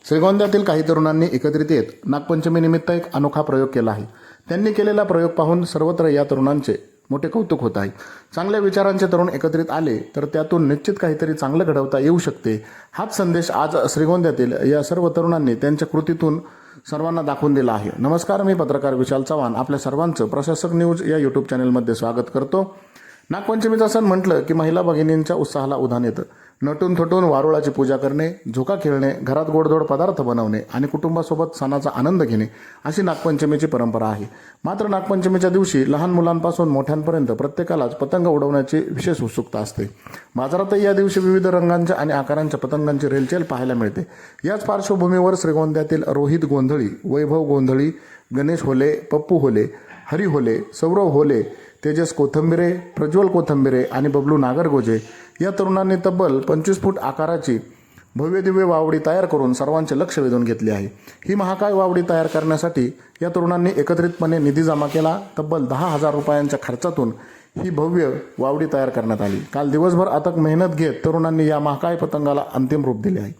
श्रीगोंद्यातील काही तरुणांनी एकत्रित येत नागपंचमीनिमित्त एक अनोखा प्रयोग केला आहे. त्यांनी केलेला प्रयोग पाहून सर्वत्र या तरुणांचे मोठे कौतुक होत आहे. चांगल्या विचारांचे तरुण एकत्रित आले तर त्यातून निश्चित काहीतरी चांगलं घडवता येऊ शकते. हाच संदेश आज श्रीगोंद्यातील या सर्व तरुणांनी त्यांच्या कृतीतून सर्वांना दाखवून दिला आहे. नमस्कार, मी पत्रकार विशाल चव्हाण आपल्या सर्वांचं प्रशासक न्यूज या यूट्यूब चॅनलमध्ये स्वागत करतो. नागपंचमीचा सण म्हटलं की महिला भगिनींच्या उत्साहाला उधाण येतं. नटून थटून वारुळाची पूजा करणे, झोका खेळणे, घरात गोडधोड पदार्थ बनवणे आणि कुटुंबासोबत सणाचा आनंद घेणे अशी नागपंचमीची परंपरा आहे. मात्र नागपंचमीच्या दिवशी लहान मुलांपासून मोठ्यांपर्यंत प्रत्येकालाच पतंग उडवण्याची विशेष उत्सुकता असते. बाजारातही या दिवशी विविध रंगांच्या आणि आकारांच्या पतंगांची रेलचेल पाहायला मिळते. याच पार्श्वभूमीवर श्रीगोंद्यातील रोहित गोंधळी, वैभव गोंधळी, गणेश होले, पप्पू होले, हरी होले, सौरव होले, तेजस कोथंबिरे, प्रज्वल कोथंबिरे आणि बबलू नागरगोजे या तरुणांनी तब्बल 25 फूट आकाराची भव्यदिव्य वावडी तयार करून सर्वांचे लक्ष वेधून घेतले आहे. ही महाकाय वावडी तयार करण्यासाठी या तरुणांनी एकत्रितपणे निधी जमा केला. तब्बल 10,000 रुपयांच्या खर्चातून ही भव्य वावडी तयार करण्यात आली. काल दिवसभर अथक मेहनत घेत तरुणांनी या महाकाय पतंगाला अंतिम रूप दिले आहे.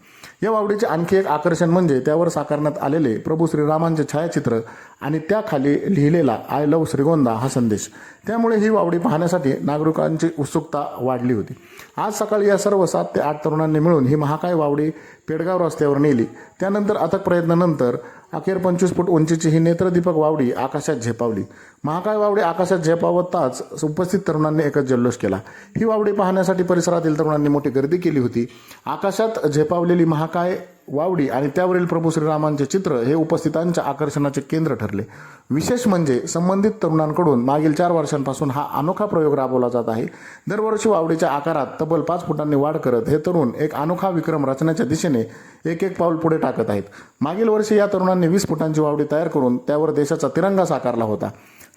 या वावडीचे आणखी एक आकर्षण म्हणजे त्यावर साकारण्यात आलेले प्रभू श्रीरामांचे छायाचित्र आणि त्याखाली लिहिलेला आय लव्ह श्रीगोंदा हा संदेश. त्यामुळे ही वावडी पाहण्यासाठी नागरिकांची उत्सुकता वाढली होती. आज सकाळी या सर्व 7 ते 8 तरुणांनी मिळून ही महाकाय वावडी पेडगाव रस्त्यावर नेली. त्यानंतर अथक प्रयत्नानंतर अखेर 25 फूट उंचीची ही नेत्रदीपक वावडी आकाशात झेपावली. महाकाय वावडी आकाशात झेपावताच उपस्थित तरुणांनी एकच जल्लोष केला. ही वावडी पाहण्यासाठी परिसरातील तरुणांनी मोठी गर्दी केली होती. आकाशात झेपावलेली महाकाय वावडी आणि त्यावरील प्रभू श्रीरामांचे चित्र हे उपस्थितांच्या आकर्षणाचे केंद्र ठरले. विशेष म्हणजे संबंधित तरुणांकडून मागील 4 वर्षांपासून हा अनोखा प्रयोग राबवला जात आहे. दरवर्षी वावडीच्या आकारात तब्बल 5 फुटांनी वाढ करत हे तरुण एक अनोखा विक्रम रचण्याच्या दिशेने एक पाऊल पुढे टाकत आहेत. मागील वर्षी या तरुणांनी 20 फुटांची वावडी तयार करून त्यावर देशाचा तिरंगा साकारला होता.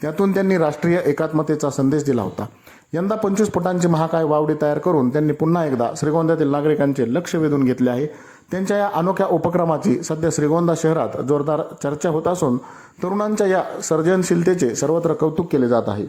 त्यातून त्यांनी राष्ट्रीय एकात्मतेचा संदेश दिला होता. यंदा 25 फुटांची महाकाय वावडी तयार करून त्यांनी पुन्हा एकदा श्रीगोंद्यातील नागरिकांचे लक्ष वेधून घेतले आहे. त्यांच्या या अनोख्या उपक्रमाची सध्या श्रीगोंदा शहरात जोरदार चर्चा होत असून तरुणांच्या या सर्जनशीलतेचे सर्वत्र कौतुक केले जात आहे.